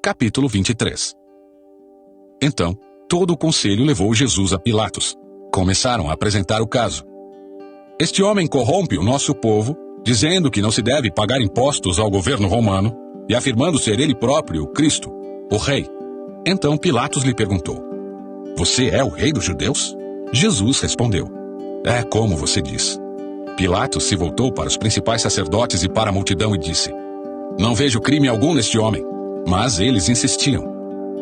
Capítulo 23. Então, todo o conselho levou Jesus a Pilatos. Começaram a apresentar o caso. Este homem corrompe o nosso povo, dizendo que não se deve pagar impostos ao governo romano e afirmando ser ele próprio o Cristo, o rei. Então Pilatos lhe perguntou: Você é o rei dos judeus? Jesus respondeu: É como você diz. Pilatos se voltou para os principais sacerdotes e para a multidão e disse: Não vejo crime algum neste homem. Mas eles insistiam.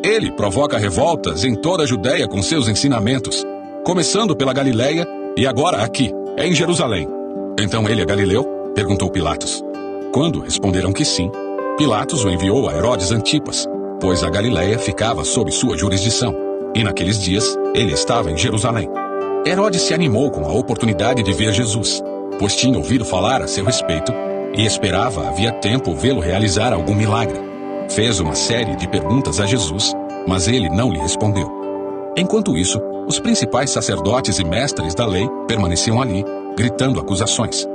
Ele provoca revoltas em toda a Judéia com seus ensinamentos, começando pela Galileia e agora aqui, em Jerusalém. Então ele é galileu? Perguntou Pilatos. Quando responderam que sim, Pilatos o enviou a Herodes Antipas, pois a Galileia ficava sob sua jurisdição, e naqueles dias ele estava em Jerusalém. Herodes se animou com a oportunidade de ver Jesus, pois tinha ouvido falar a seu respeito e esperava havia tempo vê-lo realizar algum milagre. Fez uma série de perguntas a Jesus, mas ele não lhe respondeu. Enquanto isso, os principais sacerdotes e mestres da lei permaneciam ali, gritando acusações.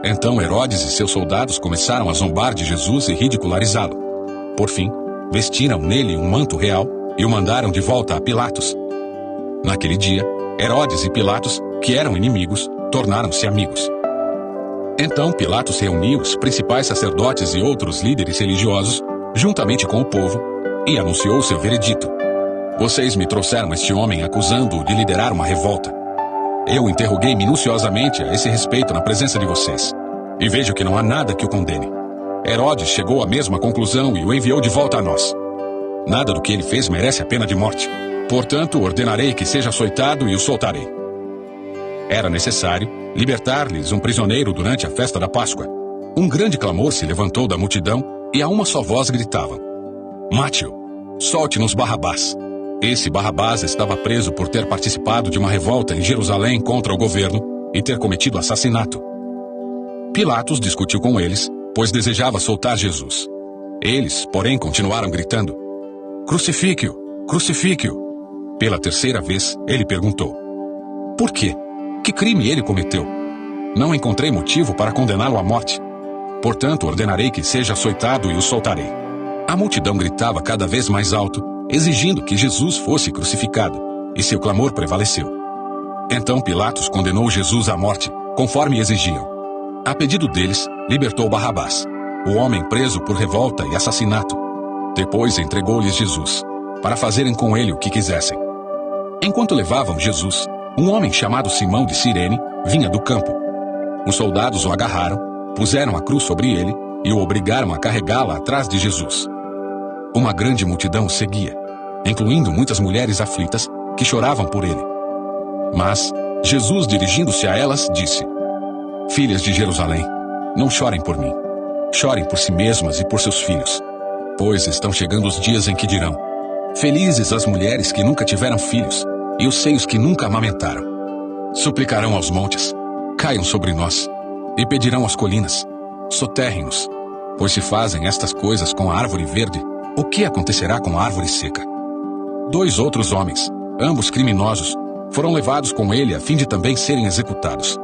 Então Herodes e seus soldados começaram a zombar de Jesus e ridicularizá-lo. Por fim, vestiram nele um manto real e o mandaram de volta a Pilatos. Naquele dia, Herodes e Pilatos, que eram inimigos, tornaram-se amigos. Então Pilatos reuniu os principais sacerdotes e outros líderes religiosos, juntamente com o povo, e anunciou seu veredito. Vocês me trouxeram este homem acusando-o de liderar uma revolta. Eu interroguei minuciosamente a esse respeito na presença de vocês, e vejo que não há nada que o condene. Herodes chegou à mesma conclusão e o enviou de volta a nós. Nada do que ele fez merece a pena de morte. Portanto, ordenarei que seja açoitado e o soltarei. Era necessário libertar-lhes um prisioneiro durante a festa da Páscoa. Um grande clamor se levantou da multidão e a uma só voz gritavam: Mate-o! Solte-nos Barrabás! Esse Barrabás estava preso por ter participado de uma revolta em Jerusalém contra o governo e ter cometido assassinato. Pilatos discutiu com eles, pois desejava soltar Jesus. Eles, porém, continuaram gritando: Crucifique-o! Crucifique-o! Pela terceira vez, ele perguntou: Por quê? Que crime ele cometeu? Não encontrei motivo para condená-lo à morte. Portanto, ordenarei que seja açoitado e o soltarei. A multidão gritava cada vez mais alto, exigindo que Jesus fosse crucificado, e seu clamor prevaleceu. Então Pilatos condenou Jesus à morte, conforme exigiam. A pedido deles, libertou Barrabás, o homem preso por revolta e assassinato. Depois entregou-lhes Jesus, para fazerem com ele o que quisessem. Enquanto levavam Jesus, um homem chamado Simão de Cirene vinha do campo. Os soldados o agarraram, puseram a cruz sobre ele e o obrigaram a carregá-la atrás de Jesus. Uma grande multidão o seguia, incluindo muitas mulheres aflitas que choravam por ele. Mas Jesus, dirigindo-se a elas, disse: Filhas de Jerusalém, não chorem por mim. Chorem por si mesmas e por seus filhos, pois estão chegando os dias em que dirão: Felizes as mulheres que nunca tiveram filhos e os seios que nunca amamentaram. Suplicarão aos montes: Caiam sobre nós. E pedirão às colinas: Soterrem-nos. Pois se fazem estas coisas com a árvore verde, o que acontecerá com a árvore seca? 2 outros homens, ambos criminosos, foram levados com ele a fim de também serem executados.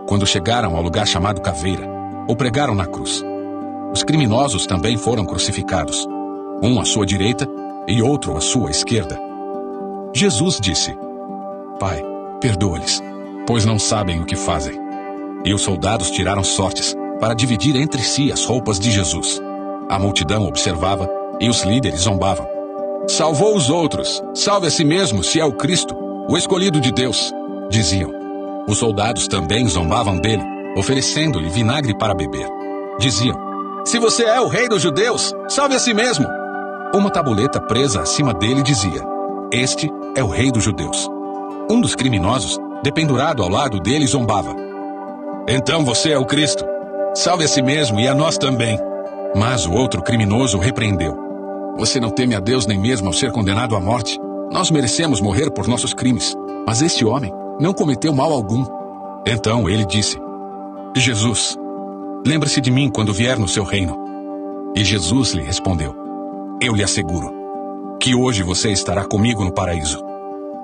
Quando chegaram ao lugar chamado Caveira, o pregaram na cruz. Os criminosos também foram crucificados, um à sua direita e outro à sua esquerda. Jesus disse: Pai, perdoa-lhes, pois não sabem o que fazem. E os soldados tiraram sortes para dividir entre si as roupas de Jesus. A multidão observava e os líderes zombavam. Salvou os outros, salve a si mesmo se é o Cristo, o escolhido de Deus, diziam. Os soldados também zombavam dele, oferecendo-lhe vinagre para beber. Diziam: Se você é o rei dos judeus, salve a si mesmo. Uma tabuleta presa acima dele dizia: Este é o rei dos judeus. Um dos criminosos, dependurado ao lado dele, zombava: Então você é o Cristo. Salve a si mesmo e a nós também. Mas o outro criminoso o repreendeu: Você não teme a Deus nem mesmo ao ser condenado à morte? Nós merecemos morrer por nossos crimes, mas este homem não cometeu mal algum. Então ele disse: Jesus, lembre-se de mim quando vier no seu reino. E Jesus lhe respondeu: Eu lhe asseguro que hoje você estará comigo no paraíso.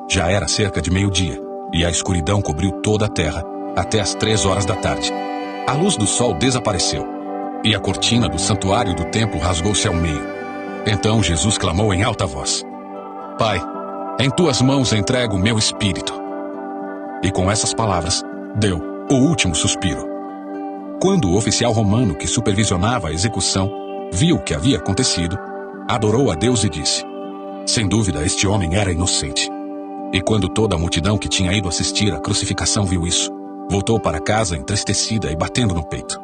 Já era cerca de meio-dia, e a escuridão cobriu toda a terra até às 3 horas da tarde. A luz do sol desapareceu, e a cortina do santuário do templo rasgou-se ao meio. Então Jesus clamou em alta voz: Pai, em tuas mãos entrego o meu espírito. E com essas palavras, deu o último suspiro. Quando o oficial romano que supervisionava a execução viu o que havia acontecido, adorou a Deus e disse: Sem dúvida, este homem era inocente. E quando toda a multidão que tinha ido assistir à crucificação viu isso, voltou para casa entristecida e batendo no peito.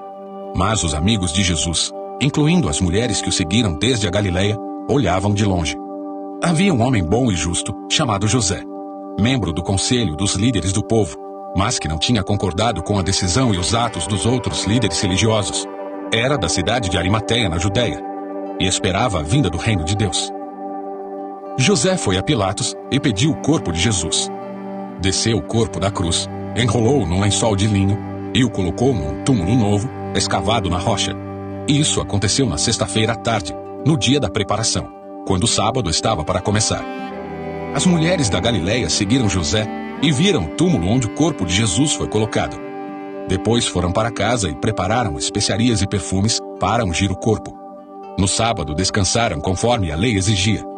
Mas os amigos de Jesus, incluindo as mulheres que o seguiram desde a Galileia, olhavam de longe. Havia um homem bom e justo, chamado José, membro do conselho dos líderes do povo, mas que não tinha concordado com a decisão e os atos dos outros líderes religiosos. Era da cidade de Arimateia, na Judéia, e esperava a vinda do reino de Deus. José foi a Pilatos e pediu o corpo de Jesus. Desceu o corpo da cruz, enrolou-o num lençol de linho e o colocou num túmulo novo, escavado na rocha. E isso aconteceu na sexta-feira à tarde, no dia da preparação, quando o sábado estava para começar. As mulheres da Galileia seguiram José e viram o túmulo onde o corpo de Jesus foi colocado. Depois foram para casa e prepararam especiarias e perfumes para ungir o corpo. No sábado descansaram conforme a lei exigia.